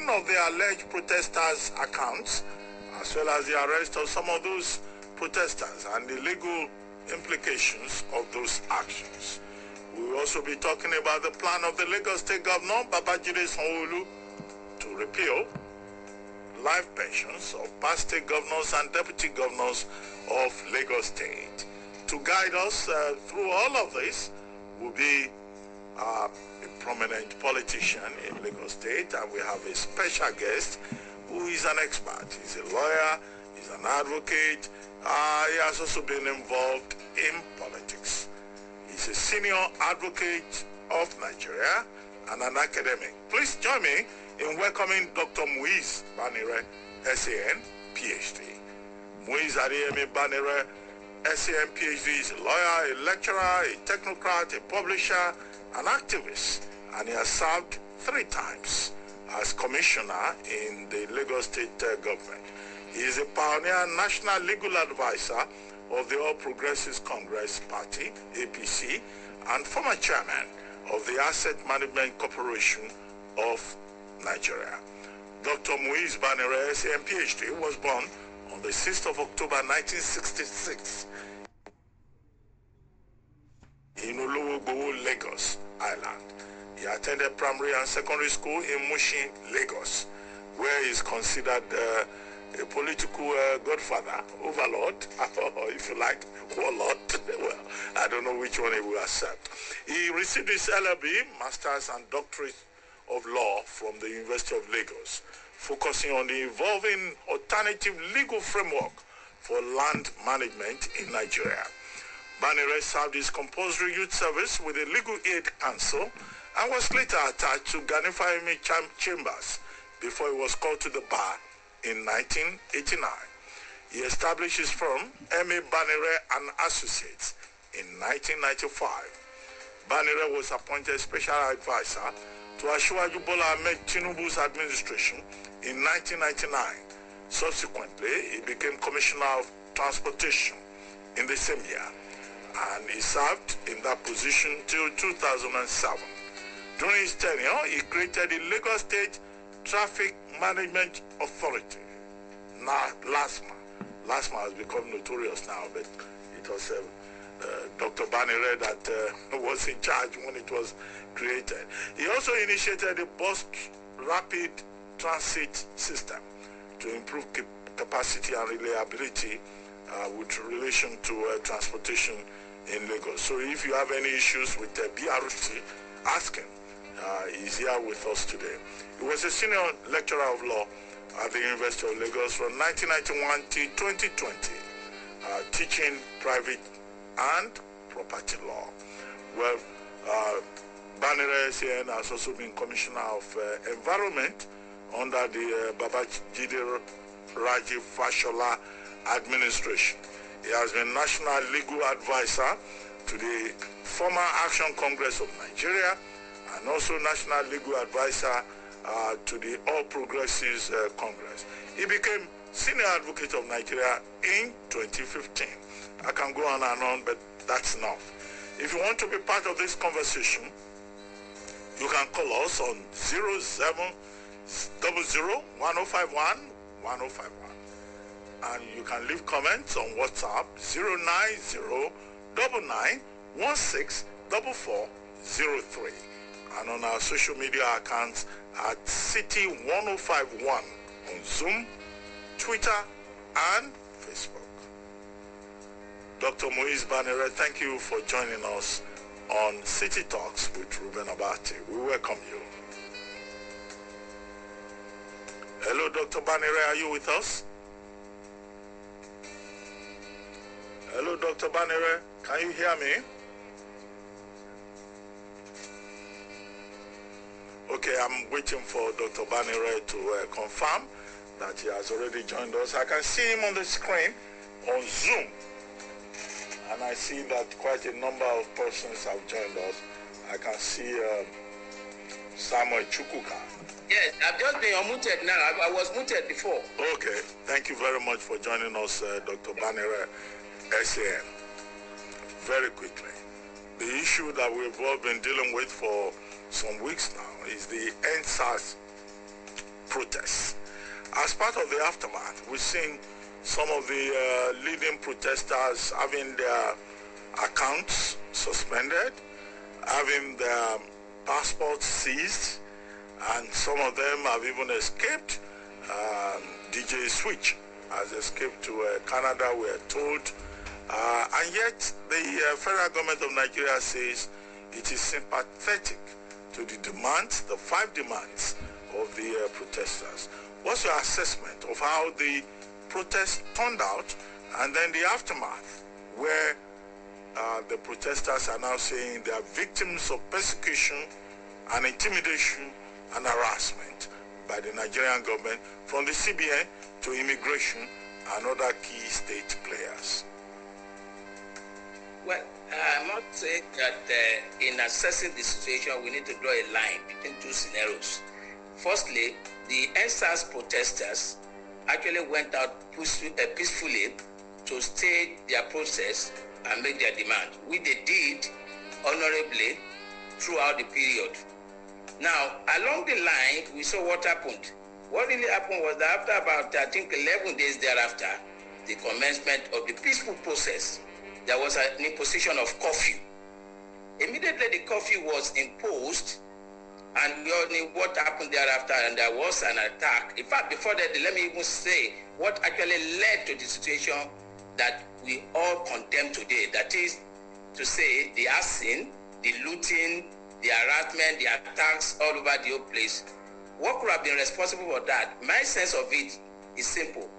of the alleged protesters' accounts, as well as the arrest of some of those protesters and the legal implications of those actions. We will also be talking about the plan of the Lagos State Governor, Babajide Sanwo-Olu, to repeal life pensions of past state governors and deputy governors of Lagos State. To guide us through all of this will be a prominent politician in Lagos State, and we have a special guest who is an expert. He's a lawyer, he's an advocate, he has also been involved in politics. He's a senior advocate of Nigeria and an academic. Please join me in welcoming Dr. Muiz Banire, SAN, PhD. Muiz Adeyemi Banire, SAN, PhD is a lawyer, a lecturer, a technocrat, a publisher, an activist, and he has served 3 times as commissioner in the Lagos State government. He is a pioneer national legal advisor of the All Progressives Congress Party, APC, and former chairman of the Asset Management Corporation of Nigeria. Dr. Muiz Banire, SAN, PhD, was born on the 6th of October 1966 in Olowo, Lagos Island. He attended primary and secondary school in Mushin, Lagos, where he is considered a political godfather, overlord, or if you like, warlord. Well, I don't know which one he will accept. He received his LLB, Masters and Doctorate of Law from the University of Lagos, focusing on the evolving alternative legal framework for land management in Nigeria. Banire served his compulsory youth service with the Legal Aid Council and was later attached to Ganifayemi Chambers before he was called to the bar in 1989. He established his firm, M.A. Banire and Associates, in 1995. Banire was appointed special advisor to Asiwaju Bola Ahmed Tinubu's administration in 1999. Subsequently, he became Commissioner of Transportation in the same year, and he served in that position till 2007. During his tenure, he created the Lagos State Traffic Management Authority, now LASMA. LASMA has become notorious now, but it was Dr. Banire that was in charge when it was created. He also initiated the bus rapid transit system to improve capacity and reliability with relation to transportation in Lagos. So if you have any issues with BRT, ask him. He's here with us today. He was a senior lecturer of law at the University of Lagos from 1991 to 2020, teaching private and property law. Well, Banire SAN has also been Commissioner of Environment under the Babajide Raji Fashola administration. He has been National Legal Advisor to the former Action Congress of Nigeria and also National Legal Advisor to the All Progressives Congress. He became Senior Advocate of Nigeria in 2015. I can go on and on, but that's enough. If you want to be part of this conversation, you can call us on 0700 1051 1051. And you can leave comments on WhatsApp 09099164403 and on our social media accounts at City1051 on Zoom, Twitter, and Facebook. Dr. Muiz Banire, thank you for joining us on City Talks with Reuben Abati. We welcome you. Hello, Dr. Banire, are you with us? Hello, Dr. Banire, can you hear me? Okay, I'm waiting for Dr. Banire to confirm that he has already joined us. I can see him on the screen on Zoom, and I see that quite a number of persons have joined us. I can see Samuel Chukwuka. Yes, I've just been unmuted now. I was muted before. Okay, thank you very much for joining us, Dr. Banire SAN. Very quickly, the issue that we've all been dealing with for some weeks now is the NSAS protests. As part of the aftermath, we've seen some of the leading protesters having their accounts suspended, having their passports seized, and some of them have even escaped. DJ Switch has escaped to Canada, we're told. And yet the federal government of Nigeria says it is sympathetic to the demands, the 5 demands of the protesters. What's your assessment of how the protest turned out, and then the aftermath, where the protesters are now saying they are victims of persecution and intimidation and harassment by the Nigerian government, from the CBN to immigration and other key state players? Well, I must say that in assessing the situation, we need to draw a line between 2 scenarios. Firstly, the NSAS protesters actually went out peacefully to state their process and make their demand, which they did honorably throughout the period. Now, along the line, we saw what happened. What really happened was that after about, I think, 11 days thereafter, the commencement of the peaceful process, there was an imposition of curfew. Immediately the curfew was imposed, and we all knew what happened thereafter, and there was an attack. In fact, before that, let me even say what actually led to the situation that we all condemn today. That is to say, the arson, the looting, the harassment, the attacks all over the whole place. What could have been responsible for that? My sense of it is simple.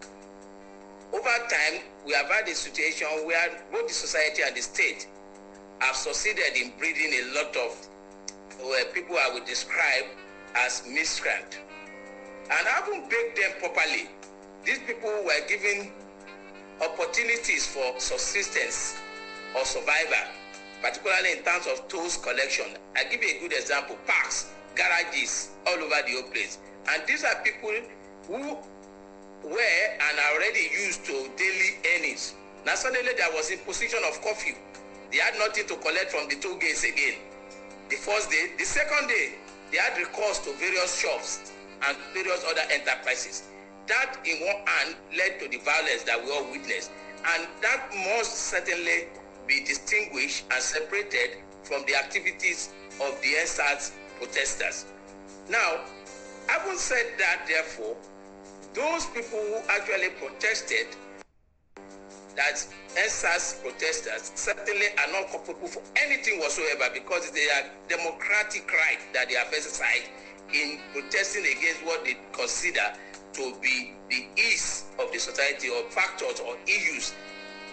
Over time, we have had a situation where both the society and the state have succeeded in breeding a lot of people I would describe as miscreants. And haven't baked them properly. These people were given opportunities for subsistence or survival, particularly in terms of tools collection. I give you a good example: parks, garages, all over the whole place. And these are people who were and are already used to daily earnings. Now suddenly there was imposition of curfew. They had nothing to collect from the toll gates again. The first day. The second day, they had recourse to various shops and various other enterprises. That in one hand led to the violence that we all witnessed. And that must certainly be distinguished and separated from the activities of the NSAS protesters. Now, having said that, therefore, those people who actually protested, that NSAS protesters, certainly are not culpable for anything whatsoever, because it's their democratic right that they have exercised in protesting against what they consider to be the ills of the society, or factors or issues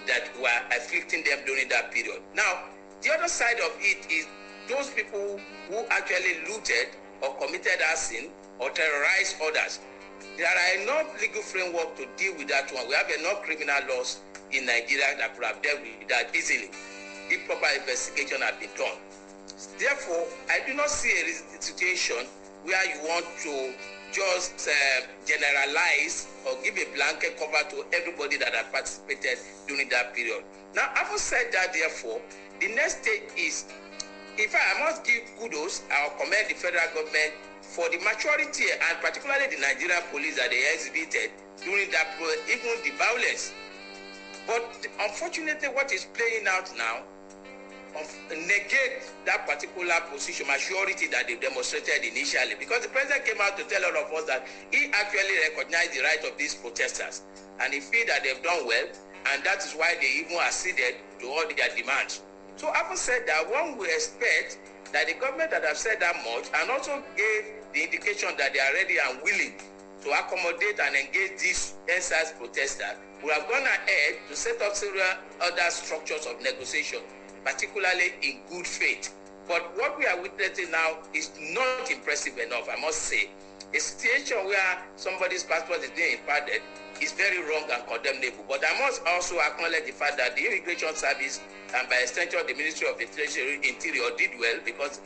that were afflicting them during that period. Now, the other side of it is those people who actually looted or committed arson or terrorized others. There are enough legal framework to deal with that one. We have enough criminal laws in Nigeria that could have dealt with that easily if proper investigation had been done. Therefore, I do not see a situation where you want to just generalize or give a blanket cover to everybody that had participated during that period. Now, having said that, therefore, the next stage is, in fact, I must give kudos or commend the federal government for the maturity and particularly the Nigerian police that they exhibited during that period, even the violence. But unfortunately, what is playing out now negate that particular position, maturity that they demonstrated initially, because the president came out to tell all of us that he actually recognized the right of these protesters, and he feel that they've done well, and that is why they even acceded to all their demands. So having said that, one will expect that the government that have said that much and also gave the indication that they are ready and willing to accommodate and engage these NSAS protesters, will have gone ahead to set up several other structures of negotiation, particularly in good faith. But what we are witnessing now is not impressive enough, I must say. A situation where somebody's passport is being impounded is very wrong and condemnable. But I must also acknowledge the fact that the Immigration Service, and by extension the Ministry of the Interior, did well, because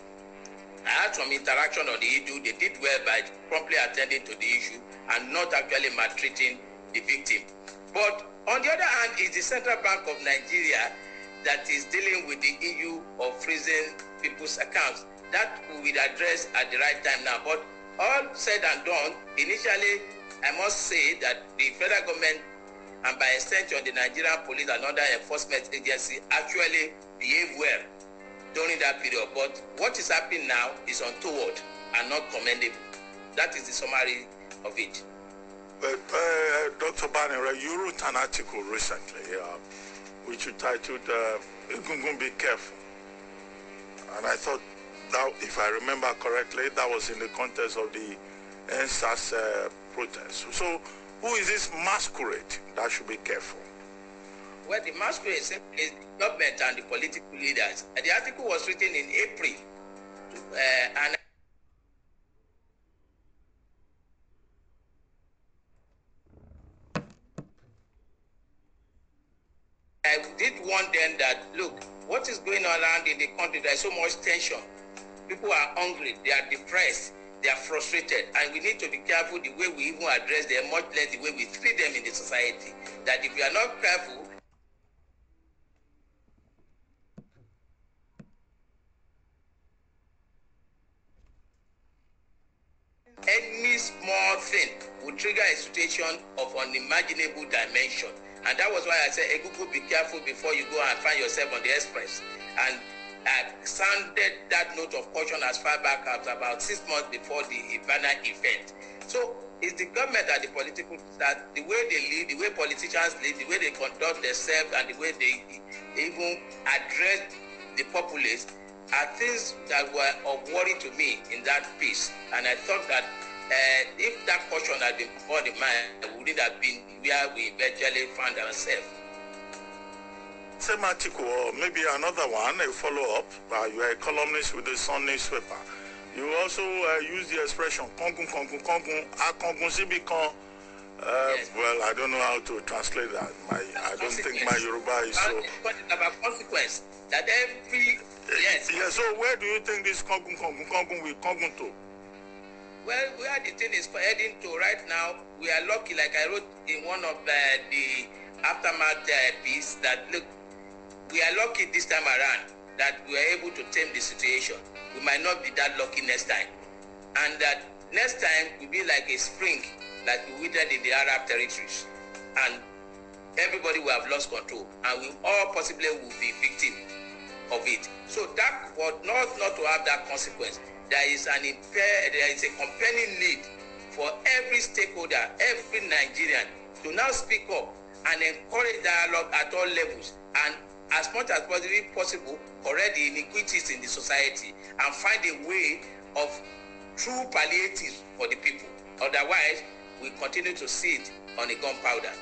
I had some interaction on the issue. They did well by promptly attending to the issue and not actually maltreating the victim. But on the other hand is the Central Bank of Nigeria that is dealing with the issue of freezing people's accounts. That will be addressed at the right time now. But all said and done, initially, I must say that the federal government and by extension the Nigerian police and other enforcement agency actually behaved well during that period. But what is happening now is untoward and not commendable. That is the summary of it. But Dr. Banner, you wrote an article recently which you titled Egungun Be Careful. And I thought that, if I remember correctly, that was in the context of the NSAS protest. So who is this masquerade that should be careful? Well, the masquerade is the government and the political leaders. The article was written in April, and I did warn them that, look, what is going on around in the country? There is so much tension. People are hungry, they are depressed, they are frustrated, and we need to be careful the way we even address them, much less the way we treat them in the society. That if we are not careful, any small thing would trigger a situation of unimaginable dimension. And that was why I said, Egungun, be careful before you go and find yourself on the express. And I sounded that note of caution as far back as about 6 months before the Ivana event. So it's the government and the political, that the way they lead, the way politicians lead, the way they conduct themselves, and the way they even address the populace are things that were of worry to me in that piece. And I thought that if that caution had been borne in mind, it wouldn't have been where we eventually found ourselves. Same article, or maybe another one, a follow-up. You are a columnist with the Sun newspaper. You also use the expression "kongun kongun kongun akongun sibikan." Yes. Well, I don't know how to translate that. I don't think my Yoruba is so. It's about consequence that every yes. Yeah. So where do you think this kongun kongun kongun will kongun to? Well, where the thing is heading to right now, we are lucky, like I wrote in one of the aftermath piece, that look, we are lucky this time around that we are able to tame the situation. We might not be that lucky next time. And that next time will be like a spring, like we witnessed in the Arab territories. And everybody will have lost control. And we all possibly will be victim of it. So that was not to have that consequence. There is a compelling need for every stakeholder, every Nigerian, to now speak up and encourage dialogue at all levels, and as much as possible, correct the inequities in the society and find a way of true palliatives for the people. Otherwise, we continue to sit on a gunpowder.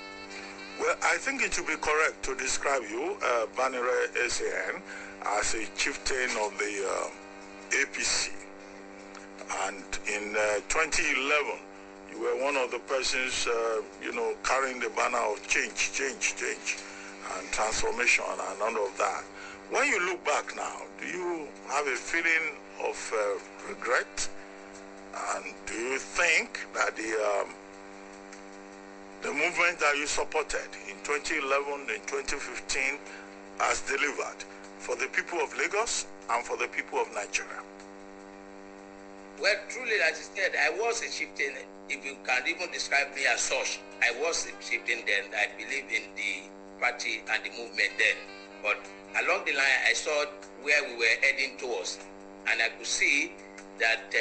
Well, I think it would be correct to describe you, Banire SAN, as a chieftain of the APC. And in 2011, you were one of the persons, carrying the banner of change, and transformation and all of that. When you look back now, do you have a feeling of regret? And do you think that the movement that you supported in 2011 and 2015 has delivered for the people of Lagos and for the people of Nigeria? Well, truly, as you said, I was a chieftain. If you can even describe me as such, I was a chieftain then. I believe in the party and the movement then. But along the line, I saw where we were heading towards, and I could see that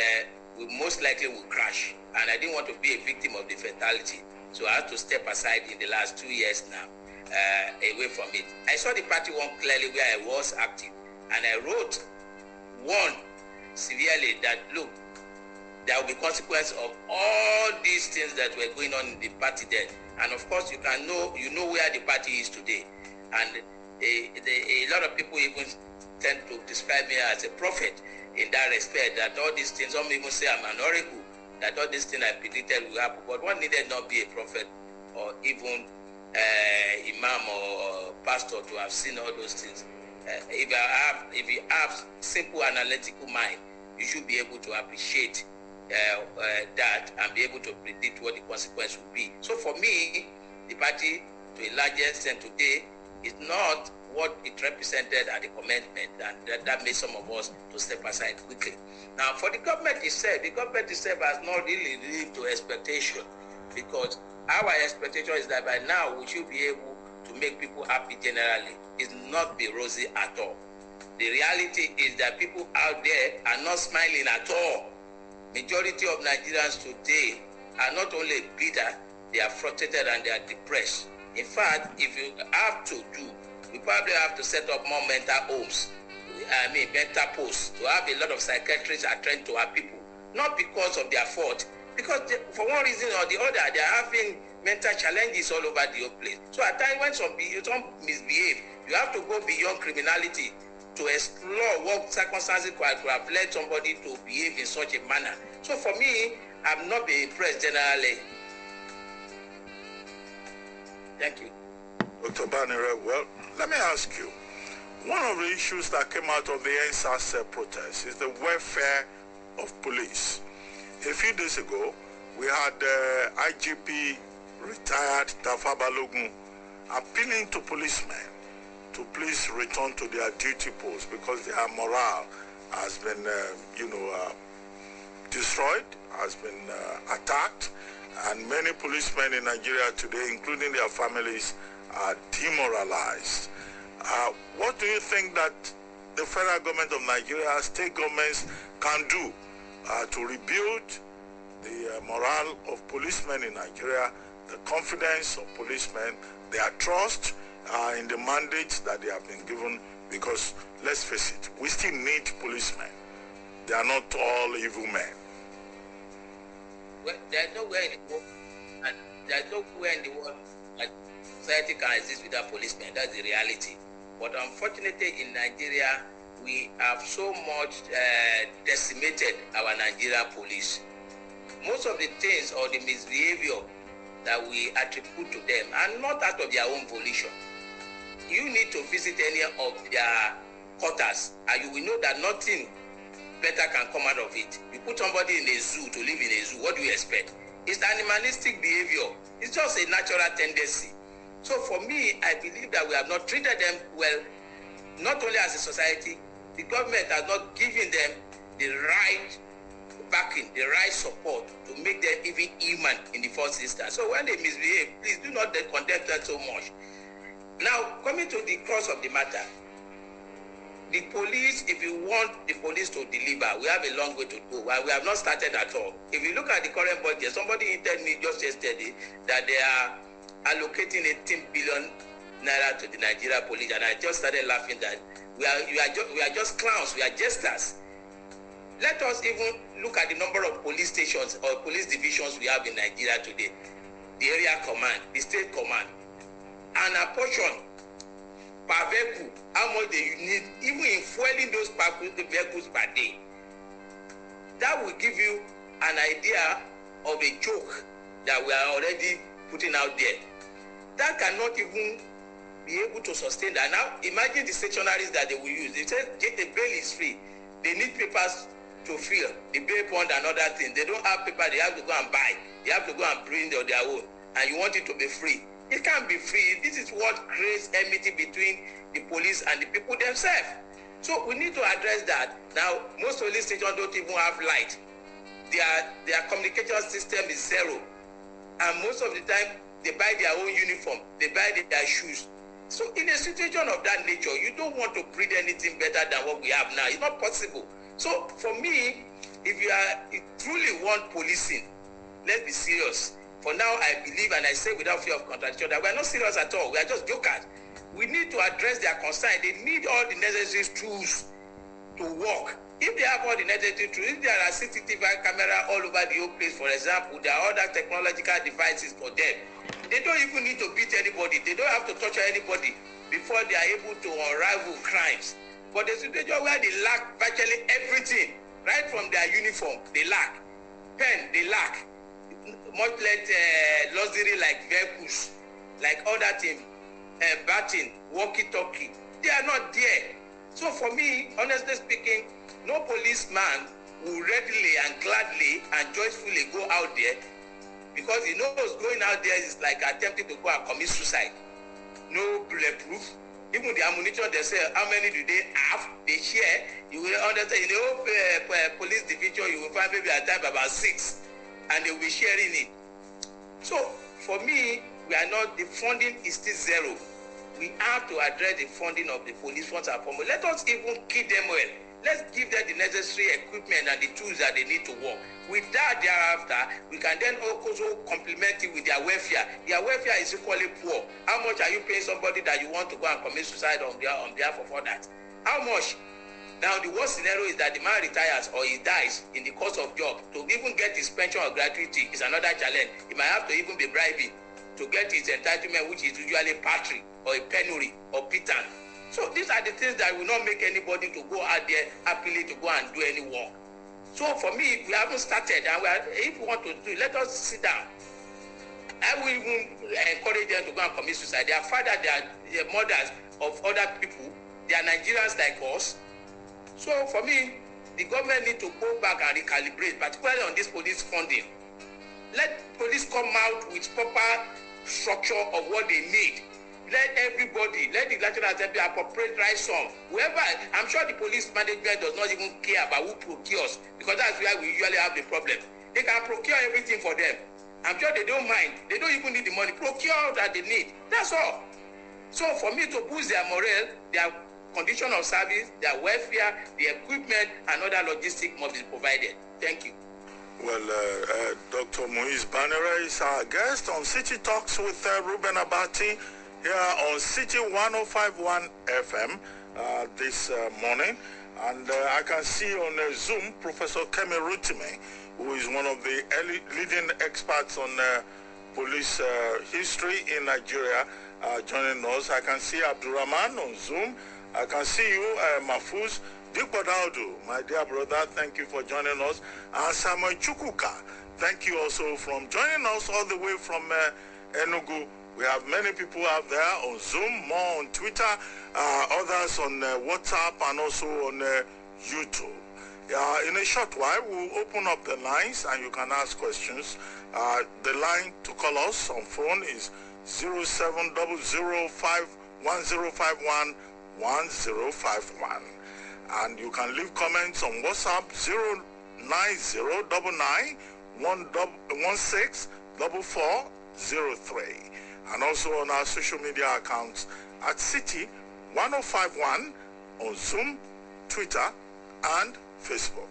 we most likely would crash. And I didn't want to be a victim of the fatality. So I had to step aside in the last 2 years now, away from it. I saw the party one clearly where I was active, and I wrote one severely that, look, there will be consequence of all these things that were going on in the party then. And of course, you know where the party is today. And a lot of people even tend to describe me as a prophet in that respect, that all these things, some even say I'm an oracle, that all these things I predicted will happen. But one needed not be a prophet or even imam or pastor to have seen all those things. If you have simple analytical mind, you should be able to appreciate that and be able to predict what the consequence will be. So for me, the party, to a large extent today, is not what it represented at the commencement, and that made some of us to step aside quickly. Now, for the government itself has not really lived to expectation, because our expectation is that by now we should be able to make people happy generally. It's not be rosy at all. The reality is that people out there are not smiling at all. Majority of Nigerians today are not only bitter, they are frustrated and they are depressed. In fact, if you have to do, we probably have to set up more mental homes, mental posts, to have a lot of psychiatrists attend to our people. Not because of their fault, because for one reason or the other, they are having mental challenges all over the place. So at times when some misbehave, you have to go beyond criminality to explore what circumstances could have led somebody to behave in such a manner. So for me, I've not been impressed generally. Thank you. Dr. Banire, well, let me ask you, one of the issues that came out of the NSAS protest is the welfare of police. A few days ago, we had IGP retired Tafa Balogun appealing to policemen to please return to their duty posts because their morale has been, destroyed, has been attacked, and many policemen in Nigeria today, including their families, are demoralized. What do you think that the federal government of Nigeria, state governments can do to rebuild the morale of policemen in Nigeria, the confidence of policemen, their trust in the mandates that they have been given? Because let's face it, we still need policemen. They are not all evil men. Well, there's nowhere in the world, and there's nowhere in the world that society can exist without policemen. That's the reality. But unfortunately, in Nigeria, we have so much decimated our Nigerian police. Most of the things or the misbehavior that we attribute to them are not out of their own volition. You need to visit any of their quarters, and you will know that nothing better can come out of it. You put somebody in a zoo to live in a zoo, what do you expect? It's animalistic behavior. It's just a natural tendency. So for me, I believe that we have not treated them well, not only as a society, the government has not given them the right backing, the right support to make them even human in the first instance. So when they misbehave, please do not condemn them so much. Now, coming to the crux of the matter, the police, if you want the police to deliver, we have a long way to go. Well, we have not started at all. If you look at the current budget, somebody told me just yesterday that they are allocating 18 billion naira to the Nigeria police, and I just started laughing that we are just clowns, we are jesters. Let us even look at the number of police stations or police divisions we have in Nigeria today. The area command, the state command, and a portion per vehicle, how much they need, even in fueling those vehicles per day. That will give you an idea of a joke that we are already putting out there. That cannot even be able to sustain that. Now, imagine the stationaries that they will use. They say the bail is free. They need papers to fill, the bail bond and other things. They don't have paper, they have to go and buy. They have to go and print on their own. And you want it to be free. It can't be free. This is what creates enmity between the police and the people themselves. So we need to address that. Now, most police stations don't even have light. Their communication system is zero. And most of the time, they buy their own uniform. They buy their shoes. So in a situation of that nature, you don't want to breed anything better than what we have now. It's not possible. So for me, if you truly want policing, let's be serious. For now, I believe and I say without fear of contradiction that we are not serious at all. We are just jokers. We need to address their concern. They need all the necessary tools to work. If they have all the necessary tools, if there are CCTV camera all over the whole place, for example, there are other technological devices for them. They don't even need to beat anybody. They don't have to torture anybody before they are able to unravel crimes. But the situation where they lack virtually everything, right from their uniform, they lack. Pen, they lack. Much less luxury like vehicles, like other things, batting, walkie-talkie. They are not there. So for me, honestly speaking, no policeman will readily and gladly and joyfully go out there because he knows going out there is like attempting to go and commit suicide. no bulletproof. Even the ammunition, they say, how many do they have? They share. You will understand, in the whole police division, you will find maybe at time about 6, and they will be sharing it. So, for me, we are not, the funding is still zero. We have to address the funding of the police first and foremost. Let us even keep them well. Let's give them the necessary equipment and the tools that they need to work. With that, thereafter, we can then also complement it with their welfare. Their welfare is equally poor. How much are you paying somebody that you want to go and commit suicide on behalf of others? How much? Now, the worst scenario is that the man retires or he dies in the course of job. To even get his pension or gratuity is another challenge. He might have to even be bribing to get his entitlement, which is usually patry or a penury or pittance. So these are the things that will not make anybody to go out there happily to go and do any work. So for me, we haven't started, and if we want to do it, let us sit down. I will even encourage them to go and commit suicide. Their fathers, their mothers of other people, they are Nigerians like us. So for me, the government need to go back and recalibrate, particularly on this police funding. Let police come out with proper structure of what they need. Let everybody, let the National Assembly appropriate right sum. Whoever, I'm sure the police management does not even care about who procures, because that's where we usually have the problem. They can procure everything for them. I'm sure they don't mind. They don't even need the money. Procure that they need. That's all. So for me to boost their morale, their condition of service, their welfare, the equipment, and other logistics must be provided. Thank you. Well, Dr. Moise Banere is our guest on City Talks with Reuben Abati here on City 105.1 FM this morning. And I can see on Zoom Professor Kemi Rutime, who is one of the leading experts on police history in Nigeria, joining us. I can see Abdurrahman on Zoom. I can see you, Mahfouz Dikwadaudu, my dear brother. Thank you for joining us. And Samuel Chukwuka, thank you also from joining us all the way from Enugu. We have many people out there on Zoom, more on Twitter, others on WhatsApp, and also on YouTube. In a short while, we'll open up the lines and you can ask questions. The line to call us on phone is 070051051101. And you can leave comments on WhatsApp 09099164403. And also on our social media accounts at City 1051 on Zoom, Twitter, and Facebook.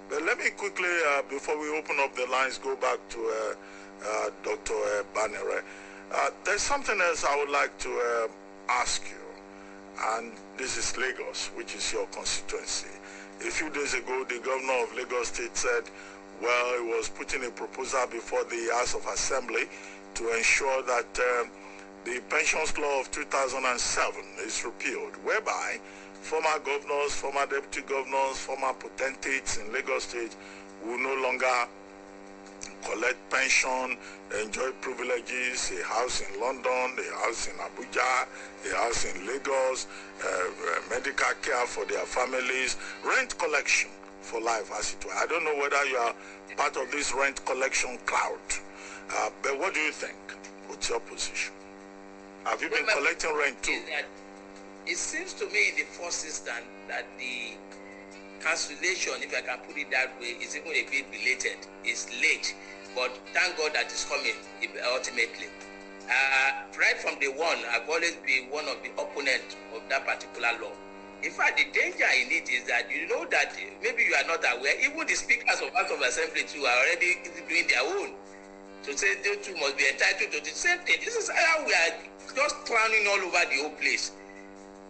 But let me quickly, before we open up the lines, go back to Dr. Banere. There's something else I would like to ask you, and this is Lagos, which is your constituency. A few days ago, the governor of Lagos State said, well, he was putting a proposal before the House of Assembly to ensure that the pensions law of 2007 is repealed, whereby former governors, former deputy governors, former potentates in Lagos State will no longer collect pension, enjoy privileges, a house in London, a house in Abuja, a house in Lagos, medical care for their families, rent collection for life as it were. I don't know whether you are part of this rent collection cloud, but what do you think? What's your position? Have you been collecting rent too? It seems to me in the first instance that the cancellation, if I can put it that way, is even a bit belated. It's late, but thank God that it's coming ultimately. Right from day one, I've always been one of the opponents of that particular law. In fact, the danger in it is that you know that maybe you are not aware, even the speakers of House of Assembly too are already doing their own. To say they too must be entitled to the same thing. This is how we are just clowning all over the whole place.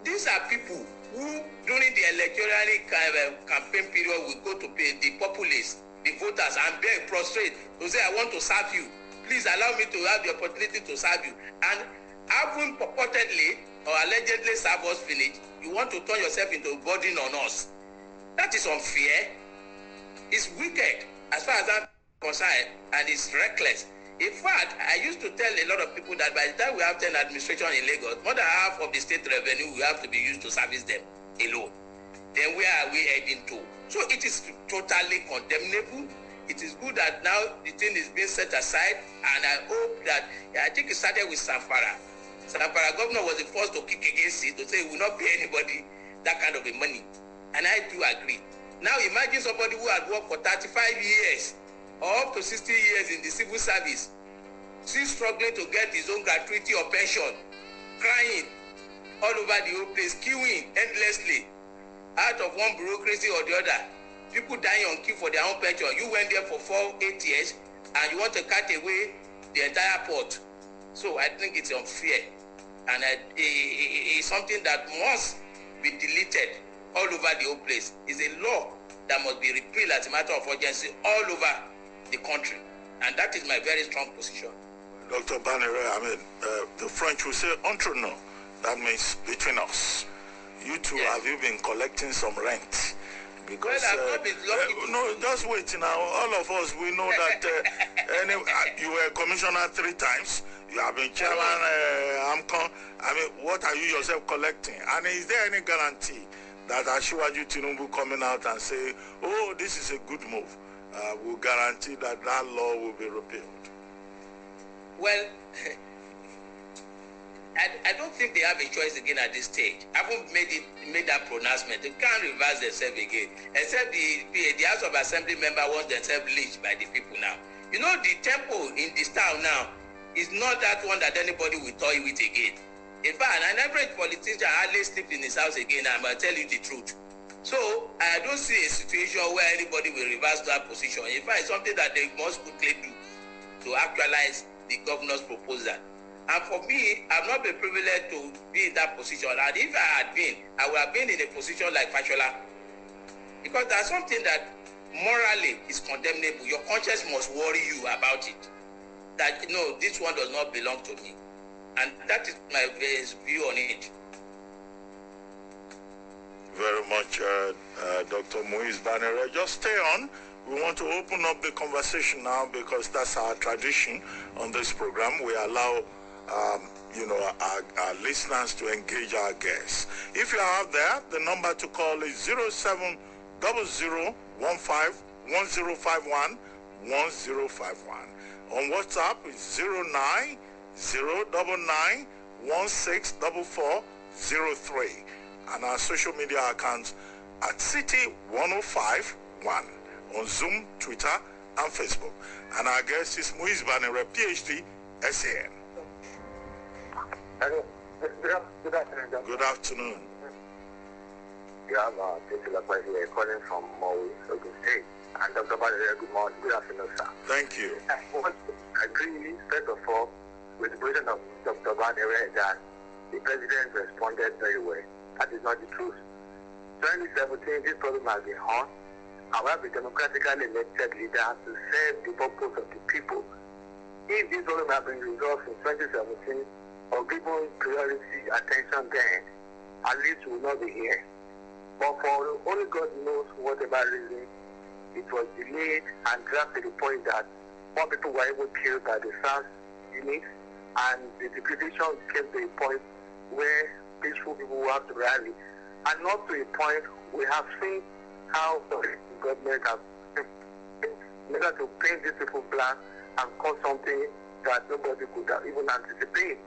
These are people who, during the electoral campaign period, will go to pay the populace, the voters, and beg, prostrate, to say, I want to serve you. Please allow me to have the opportunity to serve you. And having purportedly or allegedly serve us finish, you want to turn yourself into a burden on us. That is unfair. It's wicked as far as I'm concerned, and it's reckless. In fact, I used to tell a lot of people that by the time we have 10 administration in Lagos, more than half of the state revenue will have to be used to service them alone. Then where are we heading to? So it is totally condemnable. It is good that now the thing is being set aside, and I hope that, I think it started with Samfara. Zamfara governor was the first to kick against it, to say he will not pay anybody that kind of a money. And I do agree. Now imagine somebody who had worked for 35 years or up to 60 years in the civil service, still struggling to get his own gratuity or pension, crying all over the whole place, queuing endlessly out of one bureaucracy or the other. People dying on queue for their own pension. You went there for 8 years and you want to cut away the entire pot. So I think it's unfair, and it's something that must be deleted all over the whole place. It's a law that must be repealed as a matter of urgency all over the country, and that is my very strong position. Dr. Banere, the French will say entre nous. That means between us. You two, yes. Have you been collecting some rent? Because I've not been lucky. No, just wait now. All of us, we know that you were commissioner 3 times. You have been chairman AMCON. What are you yourself collecting? And is there any guarantee that Asiwaju Tinubu coming out and say, oh, this is a good move, will guarantee that that law will be repealed? Well, I don't think they have a choice again at this stage. I haven't made that pronouncement. They can't reverse themselves again, except the House of Assembly member wants themselves lynched by the people now. You know, the tempo in this town now is not that one that anybody will toy with again. In fact, an average politician hardly sleeps in his house again. I'm going to tell you the truth. So I don't see a situation where anybody will reverse that position. In fact, it's something that they must quickly do to actualize the governor's proposal. And for me, I've not been privileged to be in that position. And if I had been, I would have been in a position like Fashola. Because there's something that morally is condemnable. Your conscience must worry you about it. That, no, this one does not belong to me. And that is my view on it. Very much, Dr. Moise Banere. Just stay on. We want to open up the conversation now because that's our tradition on this program. We allow our listeners to engage our guests. If you are out there, the number to call is 0700151051 1051. On WhatsApp is 09099164403. And our social media accounts at City1051 on Zoom, Twitter, and Facebook. And our guest is Moise Banere, PhD, SAN. Hello. Good afternoon, Doctor. Good afternoon. You have Dr. here calling from Maui, Ogun State. And Dr. Banere, good morning. Good afternoon, sir. Thank you. I want to agree, first of all, with the position of Dr. Banere that the president responded very well. That is not the truth. 2017, this problem has been on. However, democratically elected leader to serve the purpose of the people. If this problem had been resolved in 2017 or given priority attention then, at least we will not be here. But for only God knows whatever reason, it was delayed and dragged to the point that more people were even killed by the SARS unit, and the degradation came to a point where peaceful people will have to rally. And not to a point we have seen how the government has needed to paint these people black and cause something that nobody could have even anticipate.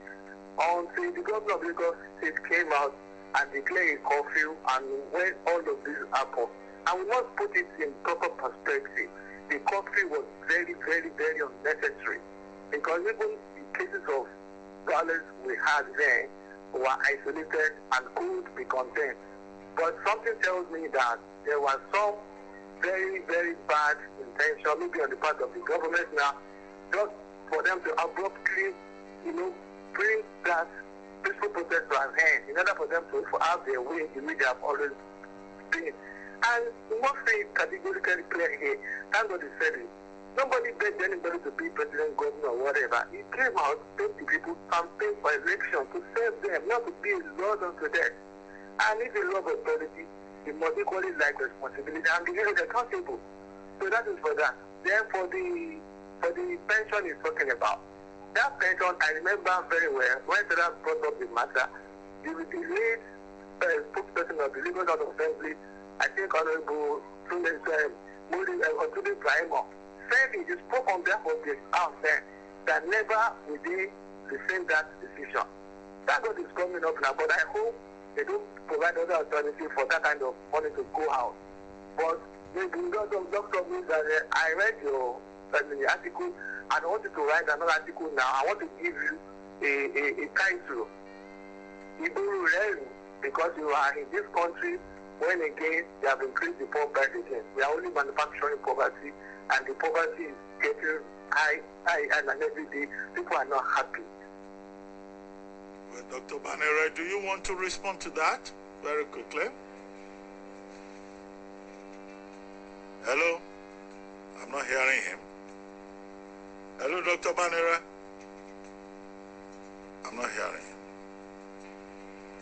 Until the governor of Lagos State came out and declared a curfew, and when all of this happened, and we must put it in proper perspective, the curfew was very, very, very unnecessary, because even the cases of violence we had then were isolated and could be contained. But something tells me that there was some very, very bad intention, maybe on the part of the government now, just for them to abruptly, bring that peaceful protest to an end in order for them to have their way in which they have always been. And we must say categorically clear here, thank God he said it. Nobody begged anybody to be president, governor, or whatever. He came out, told the people, campaign for election to serve them, not to be a lord unto them. And if you love authority, you must equally like responsibility and be held accountable. So that is for that. Then for the pension he's talking about. That pension, I remember very well, when Sarah brought up the matter, the late spokesperson of the Lagos House of Assembly, I think Honorable Tunde Ibrahim, said he spoke on behalf of the house then that never will they defend that decision. That God is coming up now, but I hope they don't provide other alternative for that kind of money to go out. But maybe because of Dr. means that I read your article and I want you to write another article now. I want to give you a title. Because you are in this country when again they have increased the poverty again. We are only manufacturing poverty and the poverty is getting high and every day people are not happy. Well, Dr. Banere, do you want to respond to that very quickly? Hello? I'm not hearing him. Hello, Dr. Banere? I'm not hearing him.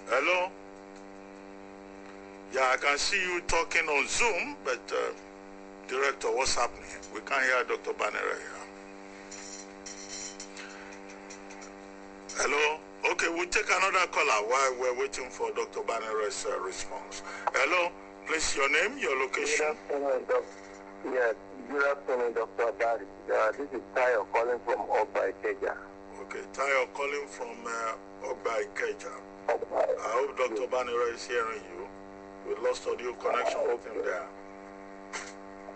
Hello? Yeah, I can see you talking on Zoom, but Director, what's happening? We can't hear Dr. Banere here. Hello? Okay, we'll take another caller while we're waiting for Dr. Banere's response. Hello? Please, your name, your location. Good afternoon, Dr. Abati. This is Tayo calling from Ogba Ikeja. Okay, Tayo calling from Ogba Ikeja. I hope Dr. Banere is hearing you. We lost audio connection with him there.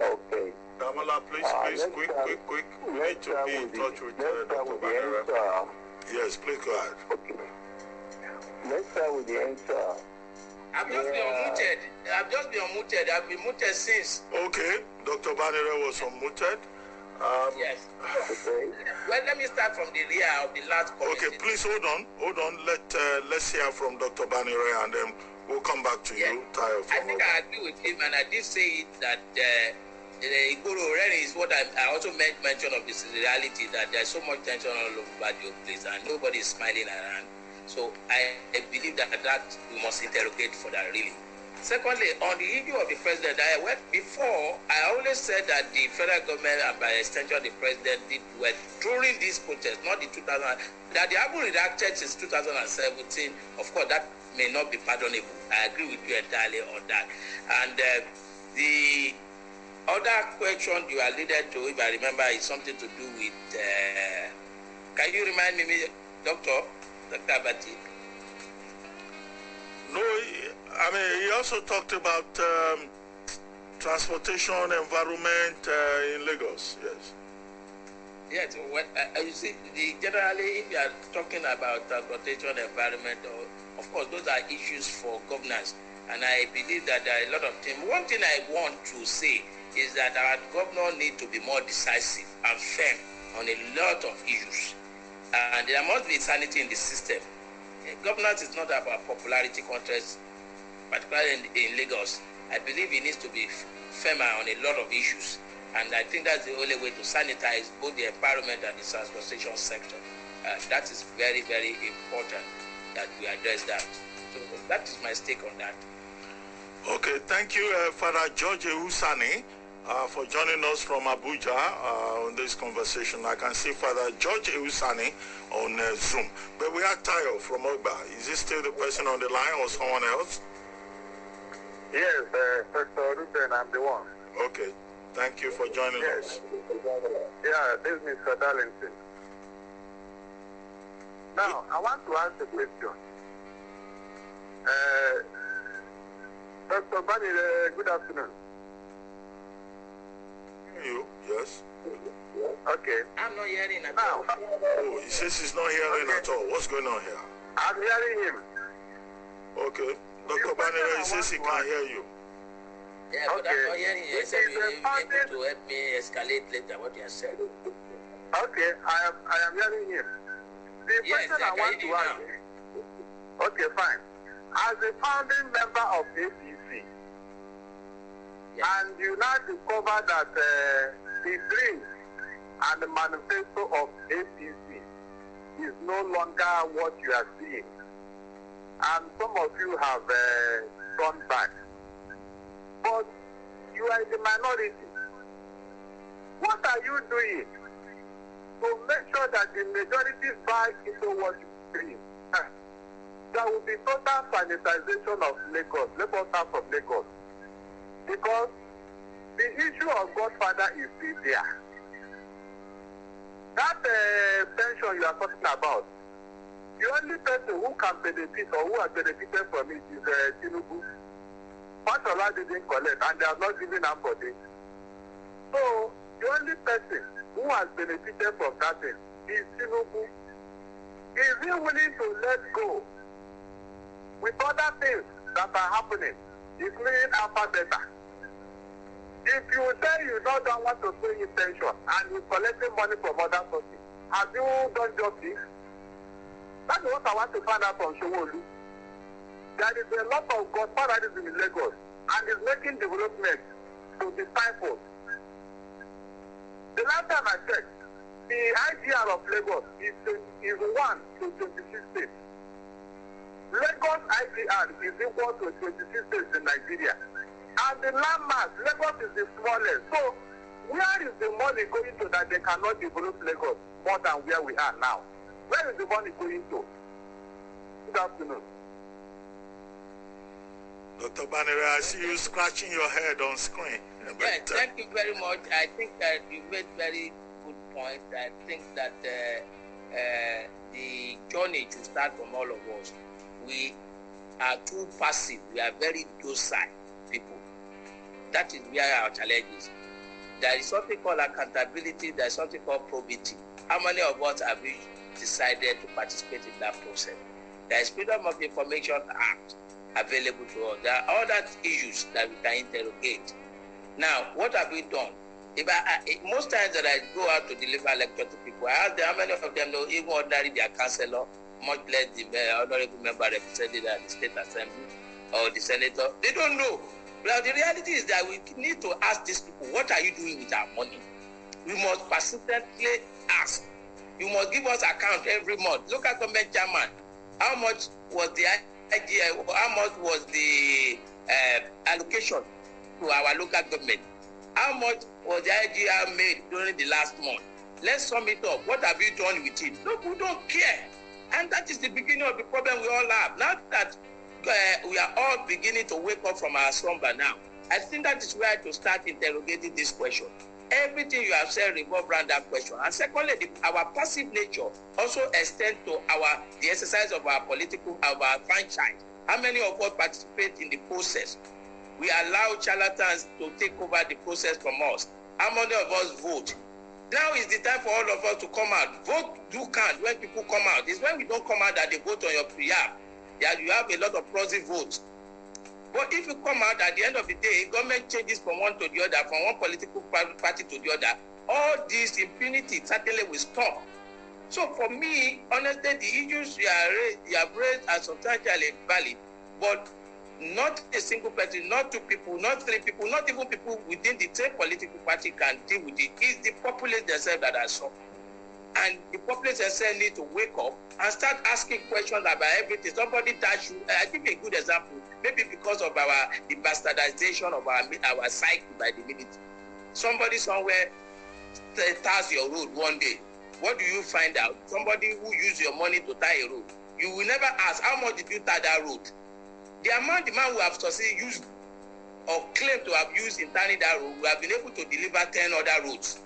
Okay. Damola, please, quick. We need to be in touch with Dr. Banere. Yes, please go ahead. Okay. Let's start with the answer. I've just been unmuted. I've been muted since. Okay, Dr. Banere was unmuted. Yes. Well, let me start from the rear of the last comment. Okay, please hold on. Let's hear from Dr. Banere and then we'll come back to you, Tayo. I think I agree with him, and I did say it that Igoro Reni is what I also made mention of this reality that there's so much tension all over the place and nobody is smiling around. So I believe that we must interrogate for that really. Secondly, on the issue of the president, before I always said that the federal government and by extension the president did well during this protest, not the 2000, that they haven't reacted since 2017. Of course, that may not be pardonable. I agree with you entirely on that. And the other question you alluded to, if I remember, is something to do with, can you remind me, Dr. Abati? No, I mean, he also talked about transportation environment in Lagos, yes. Yes, well, you see, generally, if you are talking about transportation environment, of course, those are issues for governance. And I believe that there are a lot of things. One thing I want to say is that our governor needs to be more decisive and firm on a lot of issues. And there must be sanity in the system. Governance is not about popularity contests, particularly in Lagos. I believe it needs to be firmer on a lot of issues. And I think that's the only way to sanitize both the environment and the transportation sector. That is very, very important that we address that. So that is my stake on that. Okay, thank you, Father George Usani, for joining us from Abuja on this conversation. I can see Father George Usani on Zoom. But we are Tayo from Ogba. Is this still the person on the line or someone else? Yes, Dr. Reuben, I'm the one. Okay, thank you for joining us. Yeah, this is Mr. Darlington. Now, I want to ask a question. Dr. Bani, good afternoon. You, yes. Okay. I'm not hearing at all. Oh, he says he's not hearing at all. What's going on here? I'm hearing him. Okay. Dr. Banere, he says he can't hear you. Yeah, but I'm not hearing you. So you'll be able to help me escalate later what you have said. Okay, I am hearing him. The question I want to ask. Okay, fine. As a founding member of APC, and you now discover that the dream and the manifesto of APC is no longer what you are seeing, and some of you have gone back, but you are in the minority. What are you doing to make sure that the majority buy into what you are doing? There will be total sanitization of Lagos out of Lagos. Because the issue of Godfather is still there. That pension you are talking about the only person who can benefit or who has benefited from it is Tinubu. Fashola didn't collect and they have not given them for this. So the only person who has benefited from that thing is Tinubu. Is he willing to let go with other things that are happening, including Alpha Beta? If you say you don't want to pay attention and you're collecting money from other sources, have you done justice? That's what I want to find out from Showolu. There is a lot of godfatherism in Lagos and is making development to be stifled. The last time I checked, the IGR of Lagos is 1 to 26 states. Lagos IGR is equal to 26 states in Nigeria. And the landmass, Lagos is the smallest. So where is the money going to that they cannot develop Lagos more than where we are now? Where is the money going to? Good afternoon. Dr. Banere, I see you scratching your head on screen. Yes, thank you very much. I think that you made very good points. I think that the journey should start from all of us. We are too passive. We are very docile people. That is where our challenge is. There is something called accountability. There is something called probity. How many of us have we decided to participate in that process? There is Freedom of Information Act available to us. There are other issues that we can interrogate. Now, what have we done? Most times that I go out to deliver lecture to people, I ask them how many of them know even ordinarily their councillor, much less the honorable member represented at the state assembly or the senator. They don't know. But the reality is that we need to ask these people, what are you doing with our money? We must persistently ask. You must give us account every month. Look at government chairman. How much was the idea? How much was the allocation to our local government? How much was the IGR made during the last month? Let's sum it up. What have you done with it? Look, we don't care. And that is the beginning of the problem we all have. Now that we are all beginning to wake up from our slumber now, I think that is where to start interrogating this question. Everything you have said revolves around that question. And secondly, our passive nature also extends to the exercise of our our franchise. How many of us participate in the process? We allow charlatans to take over the process from us. How many of us vote? Now is the time for all of us to come out. Vote do count when people come out. It's when we don't come out that they vote on your behalf. Yeah, you have a lot of proxy votes. But if you come out at the end of the day, government changes from one to the other, from one political party to the other, all this impunity certainly will stop. So for me, honestly, the issues you have raised are substantially valid, but not a single person, not two people, not three people, not even people within the same political party can deal with it. It's the populace themselves that are suffering. And the populace themselves need to wake up and start asking questions about everything. Somebody that should, I give you a good example, maybe because of the bastardization of our psyche by the military. Somebody somewhere ties your road one day. What do you find out? Somebody who used your money to tie a road. You will never ask, how much did you tie that road? The amount the man who have succeeded used or claimed to have used in tying that road, we have been able to deliver 10 other roads.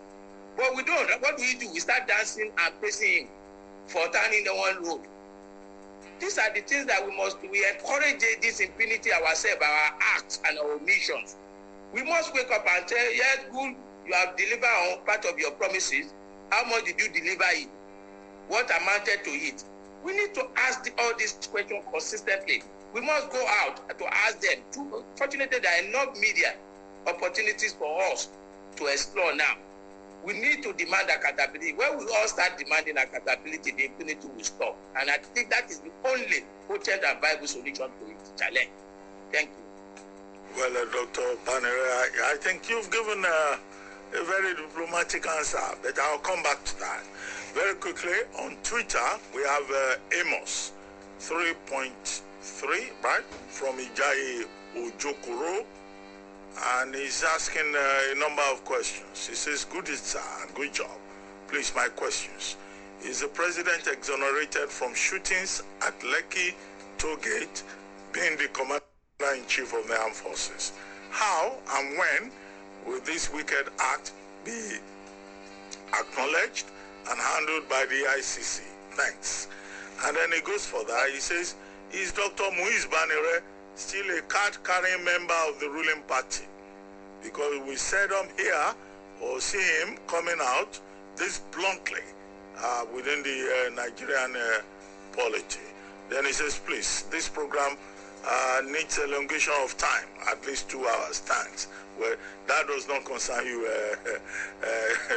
But we don't. What do? We start dancing and praising him for turning the one road. These are the things that we encourage this impunity ourselves, our acts and our omissions. We must wake up and say, yes, good, you have delivered on part of your promises. How much did you deliver it? What amounted to it? We need to ask all these questions consistently. We must go out to ask them. Fortunately, there are enough media opportunities for us to explore now. We need to demand accountability. When we all start demanding accountability, the impunity will stop. And I think that is the only potent and viable solution to it. Challenge. Thank you. Well, Dr. Banere, I think you've given a very diplomatic answer, but I'll come back to that. Very quickly, on Twitter, we have Amos 3.3, right, from Ijayi Ojokoro. And he's asking a number of questions. He says, good sir, and good job. Please, my questions. Is the president exonerated from shootings at Lekki Tollgate, being the commander-in-chief of the armed forces? How and when will this wicked act be acknowledged and handled by the ICC? Thanks. And then he goes further. He says, is Dr. Muiz Banire still a card-carrying member of the ruling party? Because we seldom hear or see him coming out this bluntly within the Nigerian polity. Then he says, please, this program needs elongation of time, at least 2 hours, thanks. Well, that does not concern you,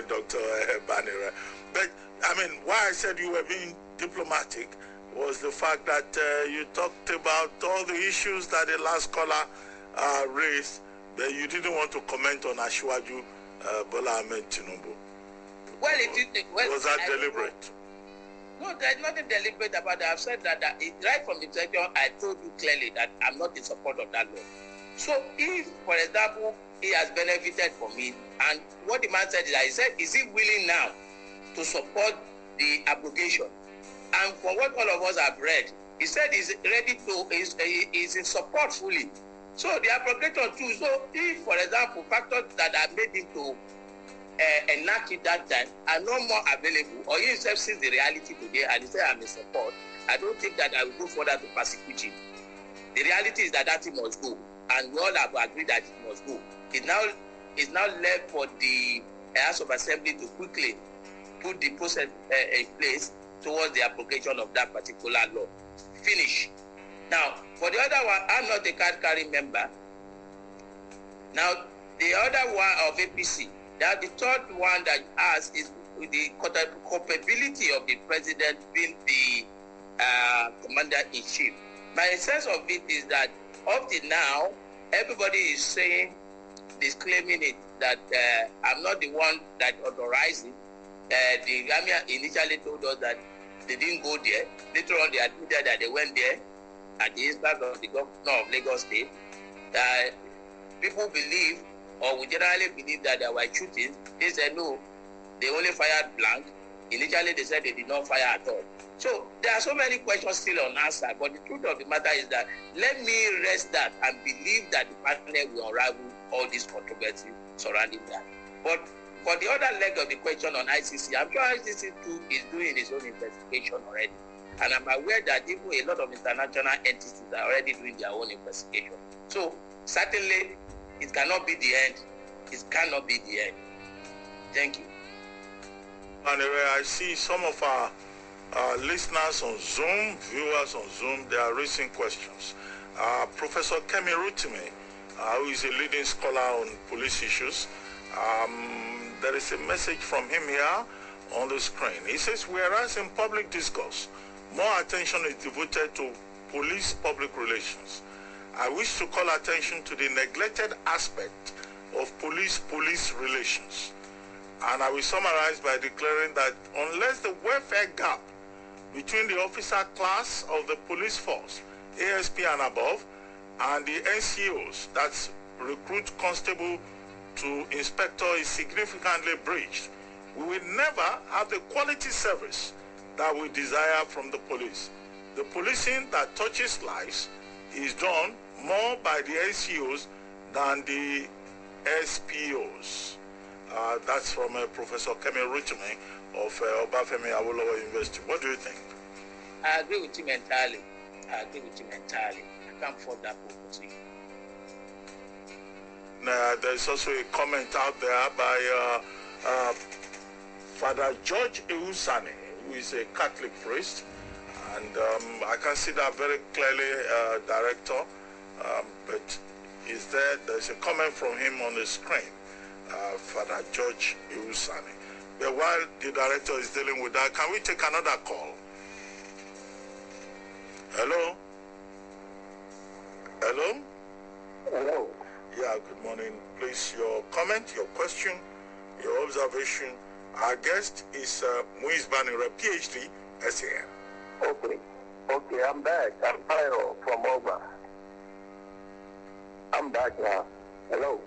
Dr. Banire. But, I mean, why I said you were being diplomatic was the fact that you talked about all the issues that the last caller raised, but you didn't want to comment on Asiwaju Bola Ahmed Tinubu. Well, was that deliberate? No, there's nothing deliberate about that. I've said that right from the beginning, I told you clearly that I'm not in support of that law. So if, for example, he has benefited from it, and what the man said is that he said, is he willing now to support the abrogation? And from what all of us have read, he said he's ready to, is in support fully. So the abrogation too, so if, for example, factors that have made him to enact it that time are no more available, or he himself sees the reality today and he said, I'm in support, I don't think that I will go further to persecute him. The reality is that thing must go, and we all have agreed that it must go. It's now left for the House of Assembly to quickly put the process in place towards the application of that particular law. Finish. Now, for the other one, I'm not a card-carrying member. Now, the other one of APC, that the third one that has is the culpability of the president being the commander-in-chief. My sense of it is that up to now, everybody is saying, disclaiming it, that I'm not the one that authorized it. The army initially told us that they didn't go there. Later on, they admitted that they went there at the instance of the governor of Lagos State. People believe, or we generally believe, that there were shootings. They said no, they only fired blank. Initially, they said they did not fire at all. So there are so many questions still unanswered. But the truth of the matter is that let me rest that and believe that the panel will unravel all this controversy surrounding that. But for the other leg of the question on ICC, I'm sure ICC too is doing its own investigation already. And I'm aware that even a lot of international entities are already doing their own investigation. So certainly, it cannot be the end. It cannot be the end. Thank you. And I see some of our listeners on Zoom, viewers on Zoom, they are raising questions. Professor Kemi Rutimi, who is a leading scholar on police issues, there is a message from him here on the screen. He says, whereas in public discourse, more attention is devoted to police public relations, I wish to call attention to the neglected aspect of police-police relations. And I will summarize by declaring that unless the welfare gap between the officer class of the police force, ASP and above, and the NCOs, that's recruit constable to inspector, is significantly breached, we will never have the quality service that we desire from the police. The policing that touches lives is done more by the NCOs than the SPOs. That's from Professor Kemi Rutimi of Obafemi Awolowo University. What do you think? I agree with him entirely. I can't fault that proposition. There's also a comment out there by Father George Eusani, who is a Catholic priest, and I can see that very clearly, Director, but there's a comment from him on the screen, Father George Eusani. But while the Director is dealing with that, can we take another call? Hello? Hello? Hello. Yeah, good morning. Please, your comment, your question, your observation. Our guest is Muiz Banire, PhD, SAM. Okay, I'm back. I'm Pyro from Oba. I'm back now. Hello.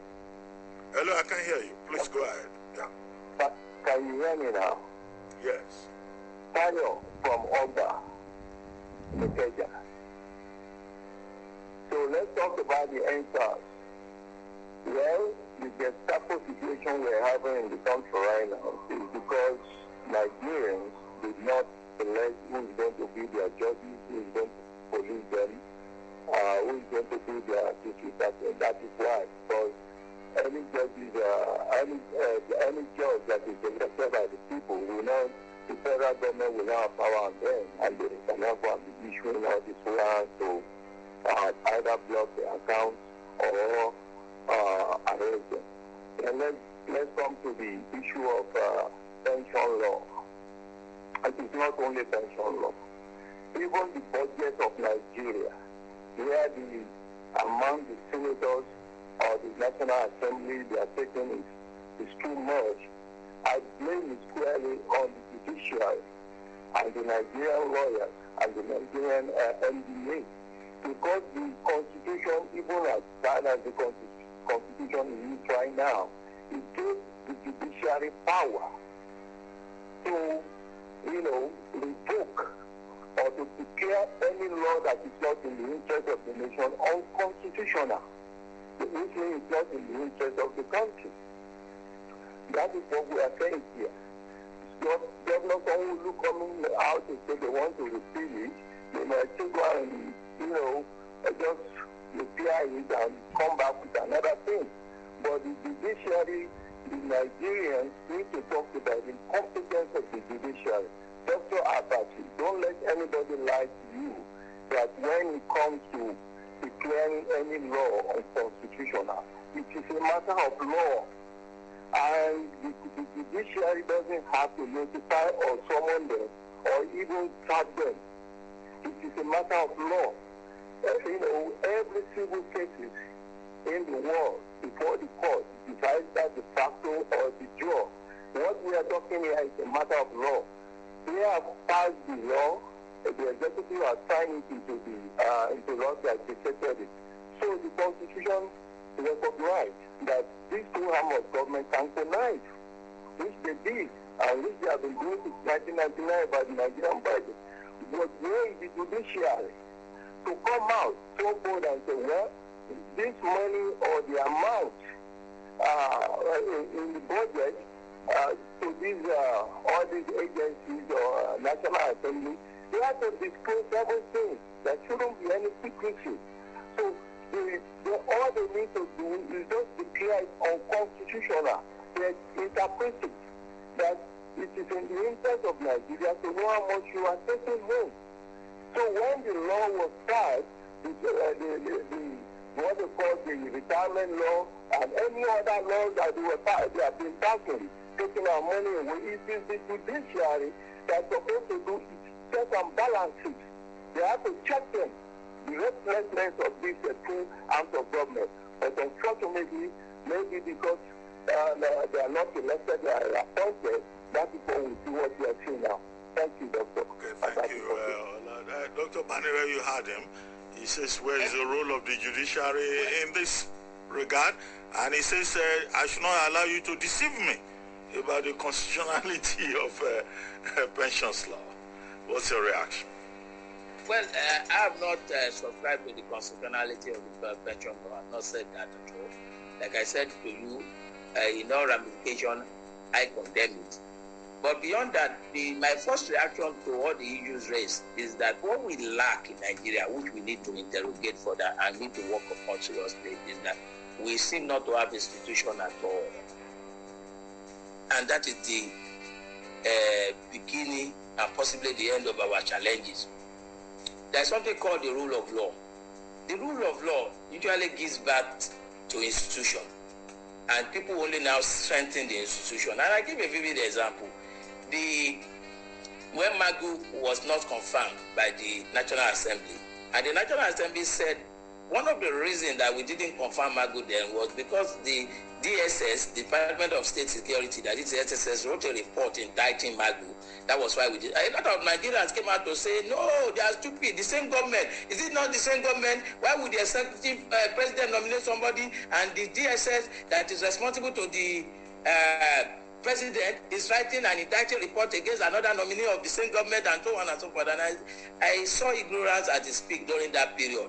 Hello, I can hear you. Please go ahead. Yeah. Can you hear me now? Yes. Pyro from Oba, Nikeja. So let's talk about the answers. Well, the Gestapo situation we're having in the country right now is because Nigerians did not select who is going to be their power on them, and they can therefore be issuing all these warrants to either block the accounts or arrest them. And let's come to the issue of pension law. It is not only pension law. Even the budget of Nigeria, where among the senators or the National Assembly they are taking is too much, I blame it squarely on the judiciary and the Nigerian lawyers and the Nigerian NDA, because the Constitution, even as bad as the Constitution is right now, it gives the judiciary power to, revoke or to declare any law that is not in the interest of the nation unconstitutional, which means it's not in the interest of the country. That is what we are saying here. Governor Sanwo-Olu coming out to say they want to repeal it, they might still go and, just repair it and come back with another thing. But the judiciary, the Nigerians need to talk about the competence of the judiciary. Dr. Abati, don't let anybody lie to you that when it comes to declaring any law unconstitutional, it is a matter of law. And the judiciary doesn't have to notify or summon them or even charge them. It is a matter of law. Every civil cases in the world before the court decides that the facto or the juror. What we are talking here is a matter of law. They have passed the law. The executive has signed it into law that dictated it. So the Constitution recognized that these two arms of government can connive, which they did, and which they have been doing since 1999 by the Nigerian budget. But where is the judiciary to come out so bold and say, well, this money or the amount in the budget to these all these agencies or National Assembly, they have to disclose everything. There shouldn't be any secrecy. So all they need to do is just declare it unconstitutional. They interpret it that it is in the interest of Nigeria to know how much you are taking home. So when the law was passed, what they call the retirement law and any other laws that they have been passing, taking our money away, it is the judiciary that's supposed to do checks and balances. They have to check them. The restlessness of these two arms of government. But unfortunately, maybe because they are not elected, they are appointed, that is what we see what we are seeing now. Thank you, Doctor. Okay, thank you. Dr. Banire, you heard him. He says, where is the role of the judiciary in this regard? And he says, I should not allow you to deceive me about the constitutionality of pensions law. What's your reaction? Well, I have not subscribed to the constitutionality of the pension law. I have not said that at all. Like I said to you, in all ramification, I condemn it. But beyond that, my first reaction to all the issues raised is that what we lack in Nigeria, which we need to interrogate further and need to work upon seriously, is that we seem not to have institution at all. And that is the beginning and possibly the end of our challenges. There's something called the rule of law. The rule of law usually gives birth to institution, and people only now strengthen the institution. And I give a vivid example. When Magu was not confirmed by the National Assembly, and the National Assembly said one of the reasons that we didn't confirm Magu then was because the DSS, Department of State Security, that is the SSS, wrote a report indicting Magu. That was why we did. A lot of Nigerians came out to say, no, they are stupid. The same government. Is it not the same government? Why would the executive president nominate somebody and the DSS that is responsible to the president is writing an indicting report against another nominee of the same government and so on and so forth? And I saw ignorance at its peak during that period.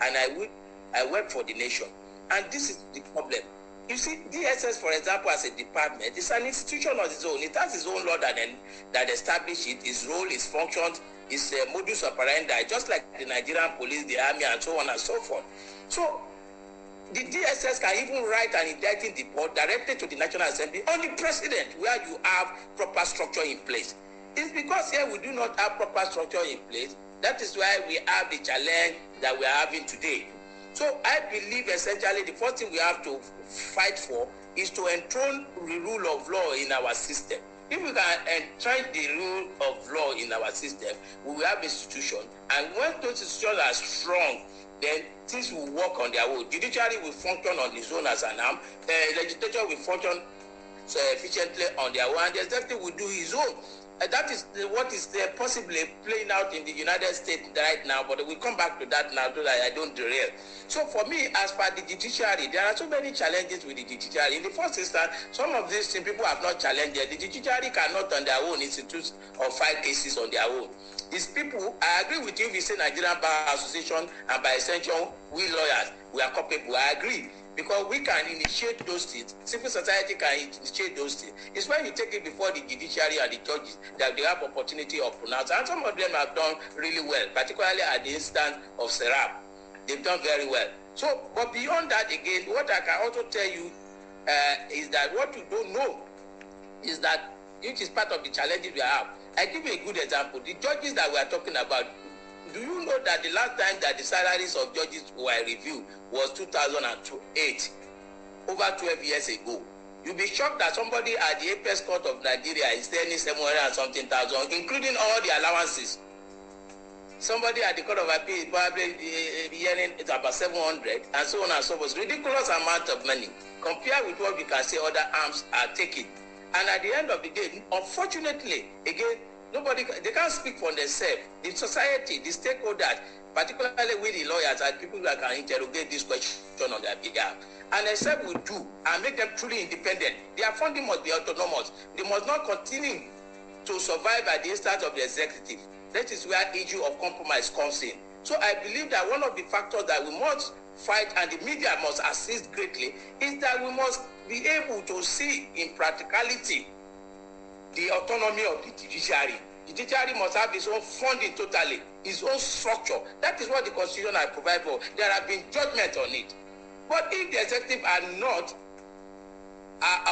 And I wept for the nation. And this is the problem. You see, DSS, for example, as a department, is an institution of its own. It has its own law that establishes it, its role, its functions, its modus operandi, just like the Nigerian police, the army, and so on and so forth. So the DSS can even write an indicting report directed to the National Assembly on the president, where you have proper structure in place. it's because here we do not have proper structure in place. That is why we have the challenge that we are having today. So I believe essentially the first thing we have to fight for is to enthrone the rule of law in our system. If we can entrench the rule of law in our system, we will have institutions, and when those institutions are strong, then things will work on their own. Judiciary will function on its own as an arm. Legislature will function efficiently on their own, and the executive will do his own. That is what is possibly playing out in the United States right now, but we'll come back to that now so that I don't derail. So for me, as per the judiciary, there are so many challenges with the judiciary. In the first instance, some of these things people have not challenged. The judiciary cannot on their own institute or file cases on their own. These people, I agree with you if you say Nigerian Bar Association, and by extension, we lawyers, we are culpable. I agree. Because we can initiate those things, civil society can initiate those things. It's when you take it before the judiciary and the judges that they have opportunity of pronouncing. And some of them have done really well, particularly at the instance of Serap. They've done very well. So, but beyond that again, what I can also tell you is that what you don't know is that, which is part of the challenges we have. I give you a good example. The judges that we are talking about, do you know that the last time that the salaries of judges were reviewed was 2008, over 12 years ago? You'll be shocked that somebody at the Apex Court of Nigeria is earning 700 and something thousand, including all the allowances. Somebody at the Court of Appeal is probably earning about 700, and so on and so forth. Ridiculous amount of money compared with what we can say other arms are taking. And at the end of the day, unfortunately, again, they can't speak for themselves. The society, the stakeholders, particularly with the lawyers and people that can interrogate this question on their behalf. And except we do and make them truly independent, their funding must be autonomous. They must not continue to survive at the instance of the executive. That is where the issue of compromise comes in. So I believe that one of the factors that we must fight, and the media must assist greatly, is that we must be able to see in practicality the autonomy of the judiciary. The judiciary must have its own funding totally, its own structure. That is what the Constitution has provided for. There have been judgments on it. But if the executive are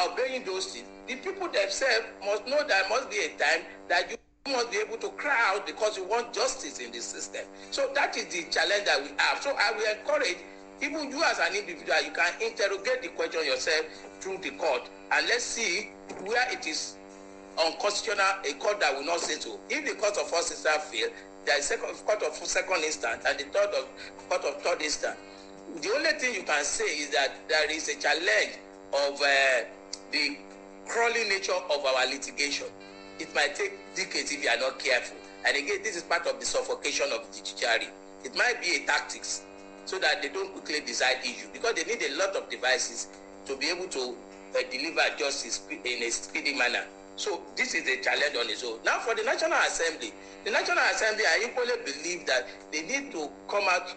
obeying those things, the people themselves must know there must be a time that you must be able to cry out because you want justice in the system. So that is the challenge that we have. So I will encourage, even you as an individual, you can interrogate the question yourself through the court, and let's see where it is unconstitutional, a court that will not say so. If the court of first instance fail, there is a court of second instance and the court of third instance. The only thing you can say is that there is a challenge of the crawling nature of our litigation. It might take decades if you are not careful. And again, this is part of the suffocation of the judiciary. It might be a tactics so that they don't quickly decide issue, because they need a lot of devices to be able to deliver justice in a speedy manner. So this is a challenge on its own. Now for the National Assembly, I equally believe that they need to come out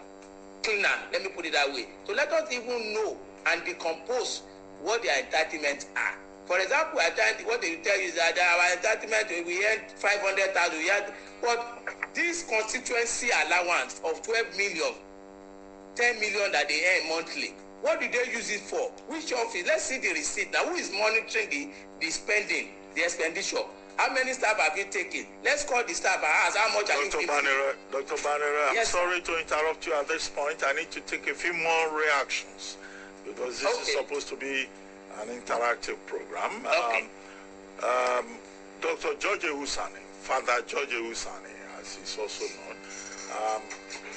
cleaner, let me put it that way. So let us even know and decompose what their entitlements are. For example, what they tell you is that our entitlement, we earn 500,000, but this constituency allowance of 12 million, 10 million that they earn monthly, what do they use it for? Which office? Let's see the receipt. Now, who is monitoring the spending, the expenditure? How many staff have you taken? Let's call the staff and ask how much are you giving? Dr. Banera, yes, I'm sorry to interrupt you at this point. I need to take a few more reactions because this is supposed to be an interactive program. Okay. Dr. George Husani, Father George Husani, as he's also known,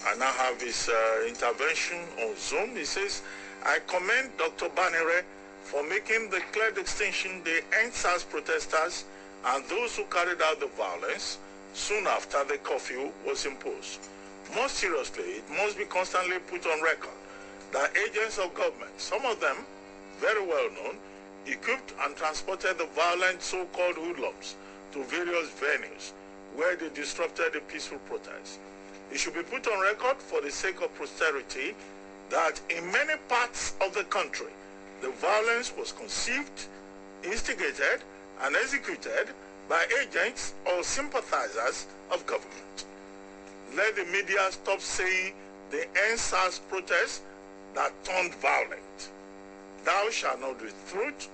I now have his intervention on Zoom. He says, I commend Dr. Banere for making the clear distinction the NSAS protesters and those who carried out the violence soon after the curfew was imposed. More seriously, it must be constantly put on record that agents of government, some of them very well known, equipped and transported the violent so-called hoodlums to various venues where they disrupted the peaceful protest. It should be put on record for the sake of posterity that in many parts of the country, the violence was conceived, instigated, and executed by agents or sympathizers of government. Let the media stop saying the NSAS protest that turned violent. Thou shalt know the truth,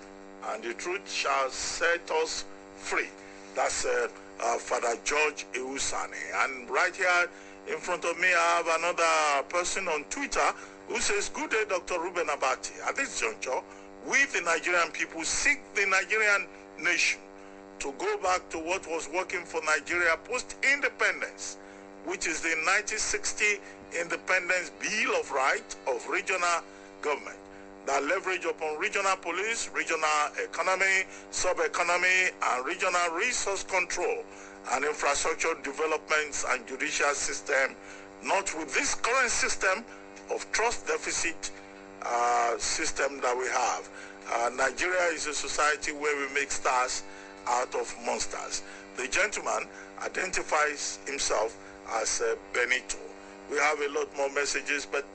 and the truth shall set us free. That's Father George Eusani. And right here in front of me, I have another person on Twitter who says, "Good day, Dr. Reuben Abati. At this juncture, we, the Nigerian people, seek the Nigerian nation to go back to what was working for Nigeria post-independence, which is the 1960 Independence Bill of Rights of regional government that leverage upon regional police, regional economy, sub-economy, and regional resource control and infrastructure developments and judicial system, not with this current system of trust deficit system that we have. Nigeria is a society where we make stars out of monsters." The gentleman identifies himself as Benito. We have a lot more messages, but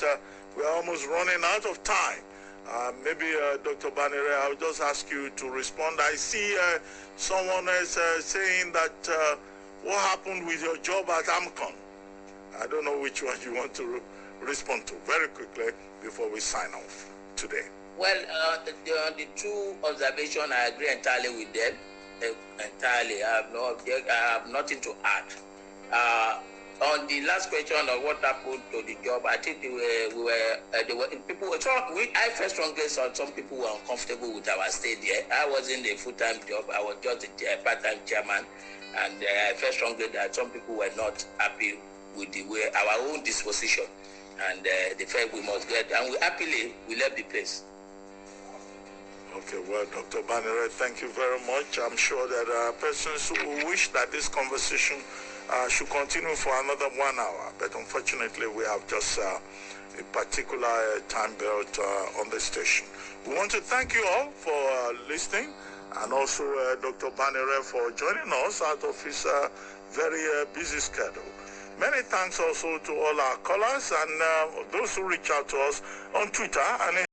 we are almost running out of time. Maybe Dr. Banere, I'll just ask you to respond. I see someone else saying that what happened with your job at AMCON? I don't know which one you want to respond to very quickly before we sign off today. Well, the two observations, I agree entirely with them. Entirely, I have nothing to add. On the last question of what happened to the job, I think I felt strongly some people were uncomfortable with our stay there. I wasn't a full-time job. I was just a part-time chairman, and I felt strongly that some people were not happy with the way our own disposition, and they felt we must get, and we happily left the place. Okay, well, Dr. Banere, thank you very much. I'm sure that persons who wish that this conversation should continue for another 1 hour, but unfortunately we have just a particular time belt on the station. We want to thank you all for listening, and also Dr. Banere for joining us out of his very busy schedule. Many thanks also to all our callers and those who reach out to us on Twitter and